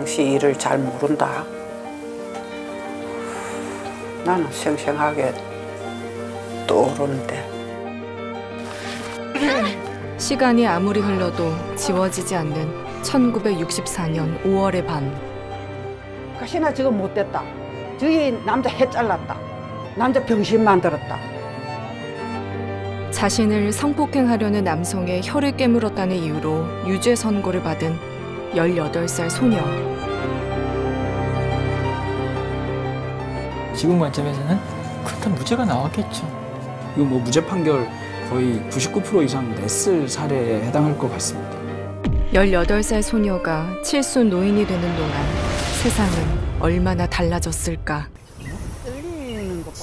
당시 일을 잘 모른다. 나는 생생하게 떠오르는데. 시간이 아무리 흘러도 지워지지 않는 1964년 5월의 밤. 가시나 저거 못됐다. 저기 남자 해 잘랐다. 남자 병신 만들었다. 자신을 성폭행하려는 남성의 혀를 깨물었다는 이유로 유죄 선고를 받은 18살 소녀. 지금 관점에서는 그렇다면 무죄가 나왔겠죠. 이거 뭐 무죄 판결 거의 99% 이상 냈을 사례에 해당할 것 같습니다. 18살 소녀가 칠순 노인이 되는 동안 세상은 얼마나 달라졌을까.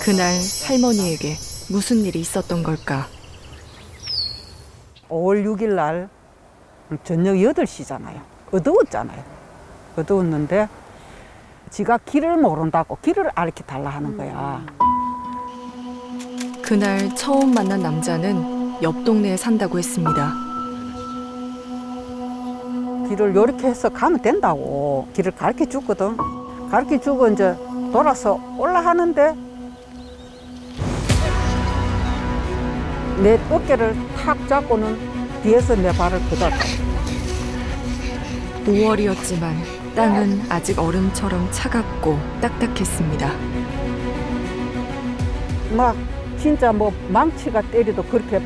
그날 할머니에게 무슨 일이 있었던 걸까. 5월 6일 날 저녁 8시잖아요. 어두웠잖아요. 어두웠는데 지가 길을 모른다고 길을 알려 달라 하는 거야. 그날 처음 만난 남자는 옆 동네에 산다고 했습니다. 길을 이렇게 해서 가면 된다고 길을 가르쳐 주거든. 가르쳐 주고 이제 돌아서 올라가는데 내 어깨를 탁 잡고는 뒤에서 내 발을 걷었다. 5월이었지만 땅은 아직 얼음처럼 차갑고 딱딱했습니다. 막 진짜 뭐 망치가 때려도 그렇게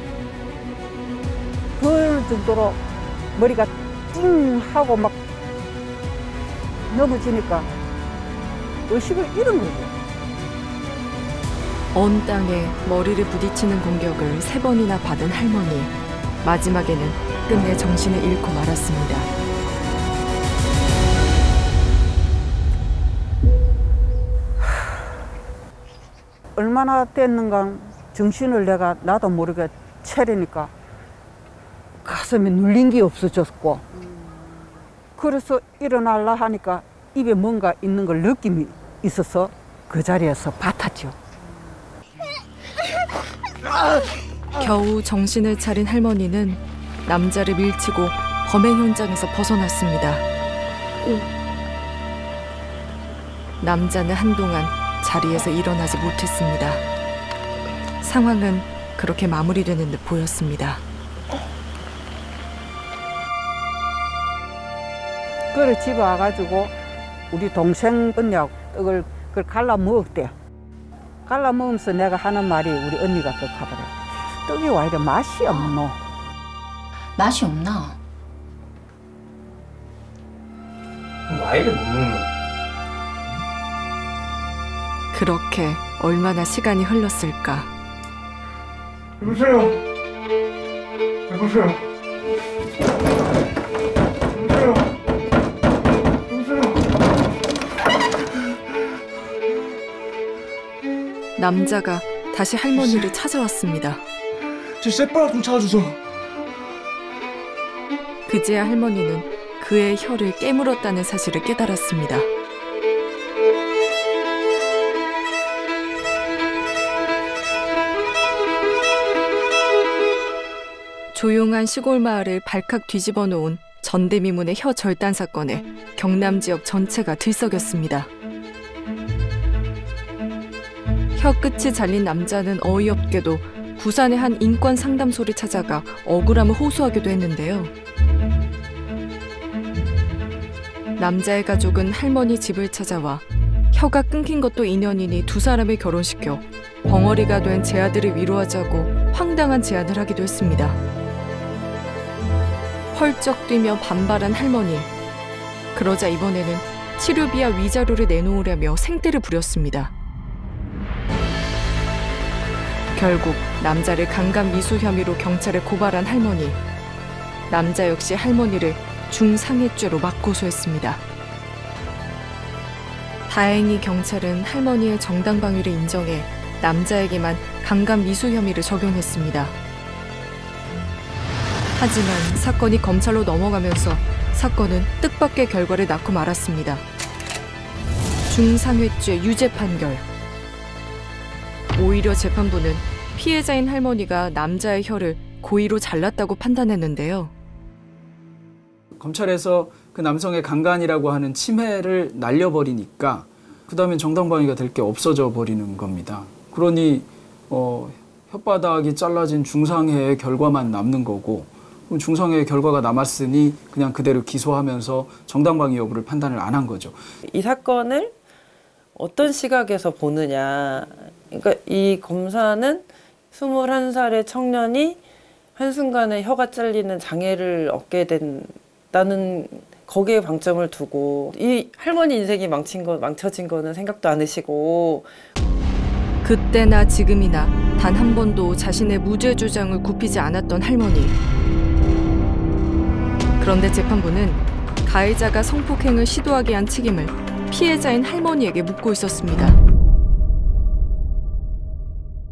그럴 정도로 머리가 띵 하고 막 넘어지니까 의식을 잃은 거죠. 언 땅에 머리를 부딪히는 공격을 3번이나 받은 할머니. 마지막에는 끝내 정신을 잃고 말았습니다. 얼마나 됐는가 정신을 내가 나도 모르게 차리니까 가슴에 눌린 게 없어졌고 그래서 일어나려 하니까 입에 뭔가 있는 걸 느낌이 있어서 그 자리에서 받았죠. 겨우 정신을 차린 할머니는 남자를 밀치고 범행 현장에서 벗어났습니다. 남자는 한동안 자리에서 일어나지 못했습니다. 상황은 그렇게 마무리되는 듯 보였습니다. 그래 집에 와가지고 우리 동생 언니하고 떡을 그걸 갈라 먹었대요. 갈라 먹으면서 내가 하는 말이 우리 언니가 그 하더래. 떡이 왜 이래 맛이 없노? 맛이 없나? 와이를 못 먹는 거야. 그렇게 얼마나 시간이 흘렀을까. 여보세요. 여보세요. 여보세요. 여보세요. 남자가 다시 할머니를 찾아왔습니다. 제 쇠바람 좀 찾아주소. 그제야 할머니는 그의 혀를 깨물었다는 사실을 깨달았습니다. 조용한 시골 마을을 발칵 뒤집어 놓은 전대미문의 혀 절단 사건에 경남 지역 전체가 들썩였습니다. 혀 끝이 잘린 남자는 어이없게도 부산의 한 인권 상담소를 찾아가 억울함을 호소하기도 했는데요. 남자의 가족은 할머니 집을 찾아와 혀가 끊긴 것도 인연이니 두 사람을 결혼시켜 벙어리가 된 제 아들을 위로하자고 황당한 제안을 하기도 했습니다. 펄쩍 뛰며 반발한 할머니. 그러자 이번에는 치료비와 위자료를 내놓으려며 생떼를 부렸습니다. 결국 남자를 강간미수 혐의로 경찰에 고발한 할머니. 남자 역시 할머니를 중상해죄로 맞고소했습니다. 다행히 경찰은 할머니의 정당방위를 인정해 남자에게만 강간미수 혐의를 적용했습니다. 하지만 사건이 검찰로 넘어가면서 사건은 뜻밖의 결과를 낳고 말았습니다. 중상해죄 유죄 판결. 오히려 재판부는 피해자인 할머니가 남자의 혀를 고의로 잘랐다고 판단했는데요. 검찰에서 그 남성의 강간이라고 하는 침해를 날려버리니까 그 다음엔 정당방위가 될 게 없어져 버리는 겁니다. 그러니 혓바닥이 잘라진 중상해의 결과만 남는 거고, 그럼 중상해의 결과가 남았으니 그냥 그대로 기소하면서 정당방위 여부를 판단을 안 한 거죠. 이 사건을 어떤 시각에서 보느냐. 그러니까 이 검사는 21살의 청년이 한순간에 혀가 잘리는 장애를 얻게 된다는 거기에 방점을 두고, 이 할머니 인생이 망쳐진 거는 생각도 안 하시고, 그때나 지금이나 단 한 번도 자신의 무죄 주장을 굽히지 않았던 할머니. 그런데 재판부는 가해자가 성폭행을 시도하게 한 책임을 피해자인 할머니에게 묻고 있었습니다.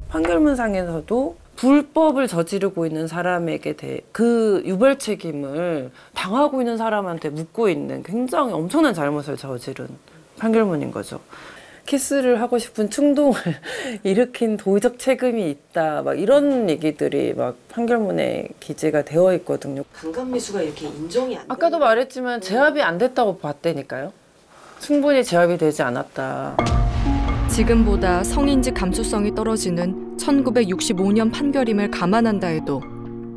판결문상에서도 불법을 저지르고 있는 사람에게 대해 그 유발 책임을 당하고 있는 사람한테 묻고 있는 굉장히 엄청난 잘못을 저지른 판결문인 거죠. 키스를 하고 싶은 충동을 일으킨 도의적 책임이 있다, 막 이런 얘기들이 막 판결문에 기재가 되어 있거든요. 강간미수가 이렇게 인정이 안 아까도 말했지만 제압이 안 됐다고 봤다니까요. 충분히 제압이 되지 않았다. 지금보다 성인지 감수성이 떨어지는 1965년 판결임을 감안한다 해도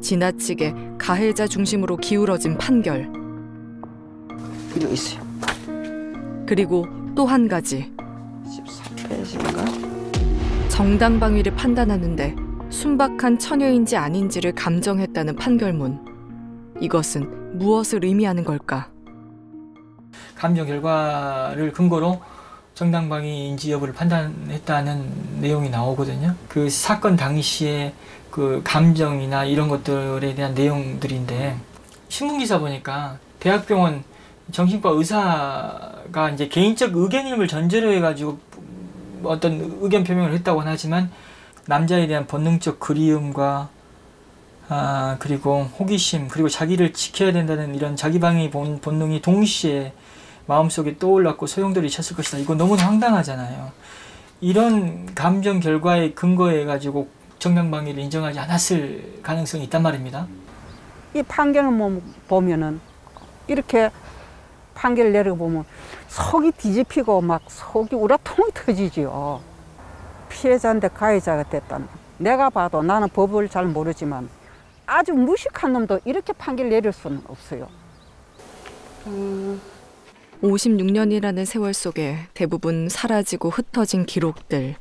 지나치게 가해자 중심으로 기울어진 판결. 이거 있어요. 그리고 또 한 가지. 14페이지인가? 정당방위를 판단하는데 순박한 처녀인지 아닌지를 감정했다는 판결문. 이것은 무엇을 의미하는 걸까? 감정 결과를 근거로 정당방위인지 여부를 판단했다는 내용이 나오거든요. 그 사건 당시에 그 감정이나 이런 것들에 대한 내용들인데, 신문기사 보니까 대학병원 정신과 의사가 이제 개인적 의견임을 전제로 해가지고 어떤 의견 표명을 했다고는 하지만, 남자에 대한 본능적 그리움과 그리고 호기심, 그리고 자기를 지켜야 된다는 이런 자기방위 본능이 동시에 마음속에 떠올랐고 소용돌이 쳤을 것이다. 이거 너무나 황당하잖아요. 이런 감정 결과에 근거해 가지고 정당방위를 인정하지 않았을 가능성이 있단 말입니다. 이 판결을 보면은 이렇게 판결을 내려보면 속이 뒤집히고 막 속이 우라통이 터지지요. 피해자인데 가해자가 됐다는. 내가 봐도, 나는 법을 잘 모르지만 아주 무식한 놈도 이렇게 판결 내릴 수는 없어요. 56년이라는 세월 속에 대부분 사라지고 흩어진 기록들.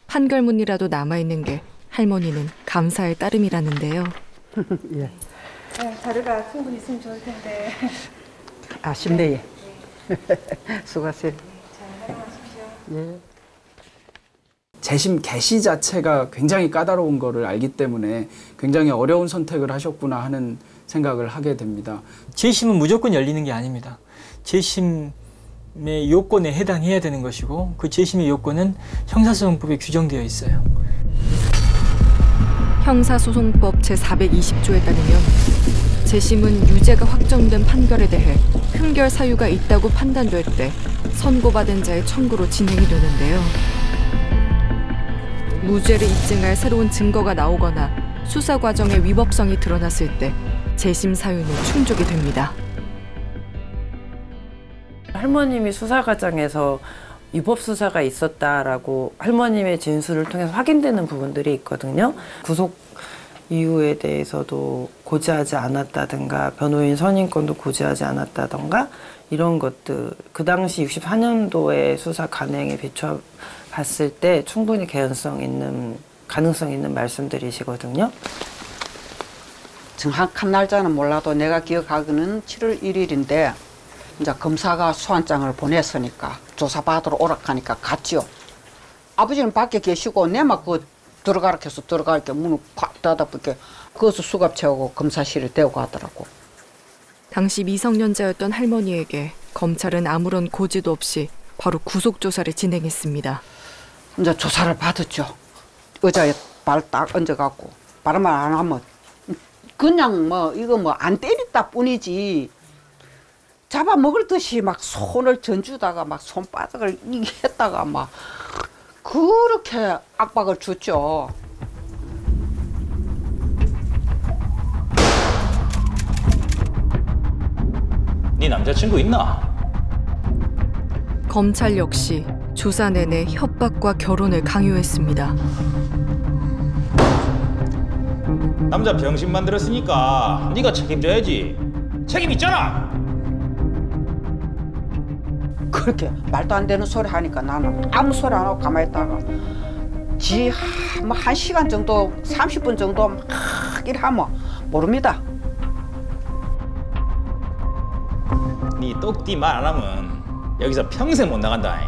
판결문이라도 남아있는 게 할머니는 감사의 따름이라는데요. 예. 자료가 충분히 있으면 좋을 텐데. 아쉽네. 수고하세요. 잘 활용하십시오. 예. 재심 개시 자체가 굉장히 까다로운 거를 알기 때문에 굉장히 어려운 선택을 하셨구나 하는 생각을 하게 됩니다. 재심은 무조건 열리는 게 아닙니다. 재심의 요건에 해당해야 되는 것이고, 그 재심의 요건은 형사소송법에 규정되어 있어요. 형사소송법 제420조에 따르면 재심은 유죄가 확정된 판결에 대해 흠결 사유가 있다고 판단될 때 선고받은 자의 청구로 진행이 되는데요. 무죄를 입증할 새로운 증거가 나오거나 수사 과정의 위법성이 드러났을 때 재심 사유는 충족이 됩니다. 할머님이 수사 과정에서 위법 수사가 있었다라고 할머님의 진술을 통해서 확인되는 부분들이 있거든요. 구속 이유에 대해서도 고지하지 않았다든가, 변호인 선임권도 고지하지 않았다든가, 이런 것들 그 당시 64년도의 수사 관행에 비춰 봤을 때 충분히 가능성 있는 말씀들이시거든요. 정확한 날짜는 몰라도 내가 기억하기는 7월 1일인데 이제 검사가 소환장을 보냈으니까 조사받으러 오락하니까 갔죠. 아버지는 밖에 계시고 내막 그 들어가라 해서 들어갈게 문을 콱 닫아붙게 거기서 수갑 채우고 검사실에 데리고 가더라고. 당시 미성년자였던 할머니에게 검찰은 아무런 고지도 없이 바로 구속조사를 진행했습니다. 이제 조사를 받았죠. 의자에 발 딱 얹어갖고 바람을 안 하면 그냥 뭐 이거 뭐 안 때렸다 뿐이지, 잡아먹을 듯이 막 손을 던주다가 막 손바닥을 이게 했다가 막 그렇게 압박을 줬죠. 네 남자 남자친구 있나? 검찰 역시 조사 내내 협박과 결혼을 강요했습니다. 남자 병신 만들었으니까 네가 책임져야지. 책임 있잖아. 그렇게 말도 안 되는 소리 하니까 나는 아무 소리 안 하고 가만히 있다가 뭐 1시간 정도 30분 정도 막 일하면 모릅니다. 네 똑띠 말 안 하면 여기서 평생 못 나간다.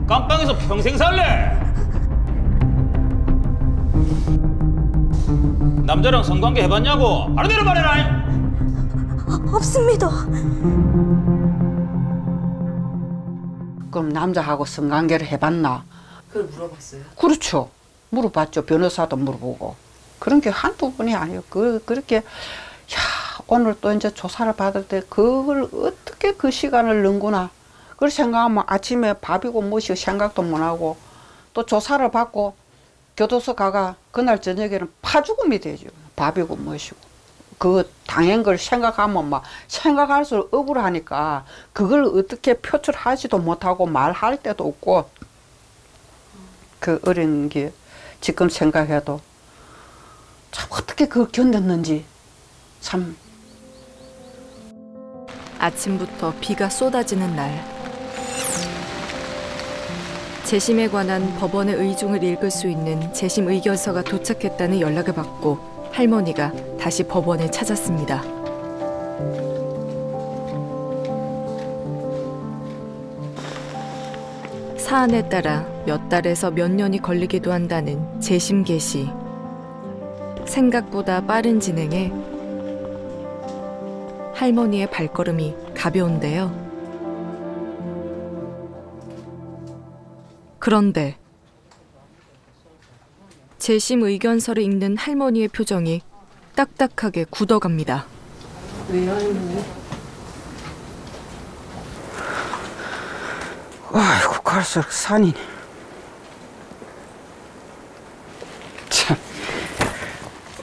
깜빵에서 평생 살래? 남자랑 성관계 해봤냐고? 바로 대로 말해라. 없습니다. 그럼 남자하고 성관계를 해봤나? 그걸 물어봤어요? 그렇죠. 물어봤죠. 변호사도 물어보고. 그런 게 한두 번이 아니에요. 그렇게 오늘 또 이제 조사를 받을 때 그걸 어떻게 그 시간을 넣구나. 그걸 생각하면 아침에 밥이고 무엇이고 생각도 못 하고 또 조사를 받고 교도소 가가 그날 저녁에는 파죽음이 되죠. 밥이고 무엇이고. 그 당한 걸 생각하면 막 생각할수록 억울하니까 그걸 어떻게 표출하지도 못하고 말할 때도 없고 그 어린 게 지금 생각해도 참 어떻게 그걸 견뎠는지 참. 아침부터 비가 쏟아지는 날. 재심에 관한 법원의 의중을 읽을 수 있는 재심 의견서가 도착했다는 연락을 받고 할머니가 다시 법원을 찾았습니다. 사안에 따라 몇 달에서 몇 년이 걸리기도 한다는 재심 개시. 생각보다 빠른 진행에 할머니의 발걸음이 가벼운데요. 그런데 재심 의견서를 읽는 할머니의 표정이 딱딱하게 굳어갑니다. 왜요, 할머니? 아이고, 갈수록 산이네. 참,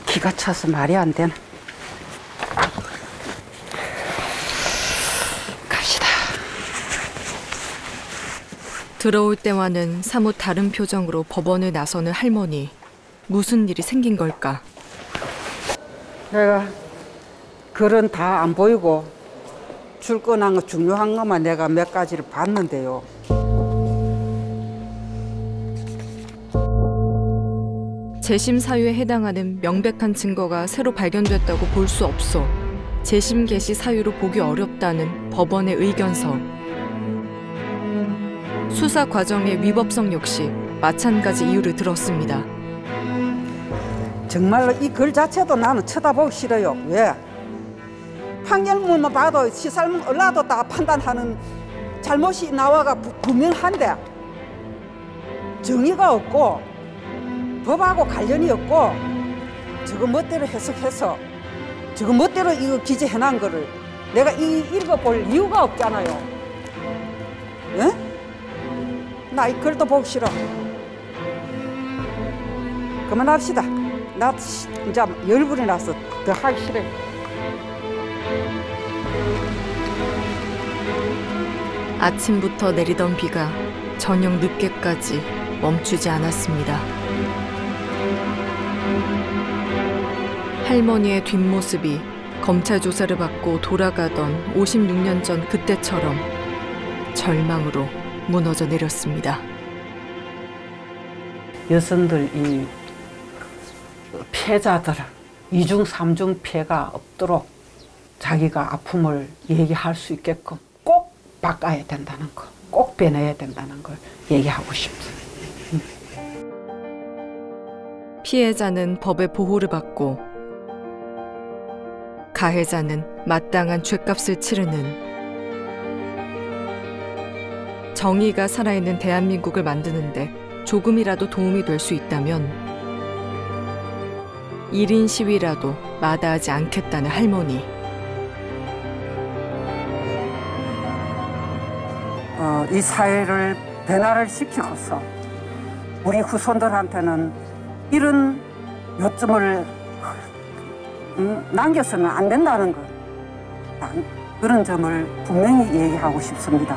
기가 차서 말이 안 되네. 갑시다. 들어올 때와는 사뭇 다른 표정으로 법원을 나서는 할머니. 무슨 일이 생긴 걸까? 내가 글은 다 안 보이고 출근한 거 중요한 것만 내가 몇 가지를 봤는데요. 재심 사유에 해당하는 명백한 증거가 새로 발견됐다고 볼 수 없어 재심 개시 사유로 보기 어렵다는 법원의 의견서. 수사 과정의 위법성 역시 마찬가지 이유를 들었습니다. 정말로 이 글 자체도 나는 쳐다보기 싫어요. 왜? 판결문만 봐도 시살문 얼라도 다 판단하는 잘못이 나와가 분명한데 정의가 없고 법하고 관련이 없고 저거 멋대로 해석해서 저거 멋대로 이거 기재해놓은 거를 내가 읽어볼 이유가 없잖아요. 예? 나 이 글도 보기 싫어. 그만합시다. 나 이제 열불이 나서 더 하기 싫어요. 아침부터 내리던 비가 저녁 늦게까지 멈추지 않았습니다. 할머니의 뒷모습이 검찰 조사를 받고 돌아가던 56년 전 그때처럼 절망으로 무너져 내렸습니다. 여성들 이 피해자들 2중 3중 피해가 없도록 자기가 아픔을 얘기할 수 있게끔 꼭 바꿔야 된다는 거, 꼭 변해야 된다는 걸 얘기하고 싶어요. 피해자는 법의 보호를 받고 가해자는 마땅한 죗값을 치르는 정의가 살아있는 대한민국을 만드는데 조금이라도 도움이 될 수 있다면 1인 시위라도 마다하지 않겠다는 할머니. 이 사회를 변화를 시키고서 우리 후손들한테는 이런 요점을 남겨서는 안 된다는 것, 그런 점을 분명히 얘기하고 싶습니다.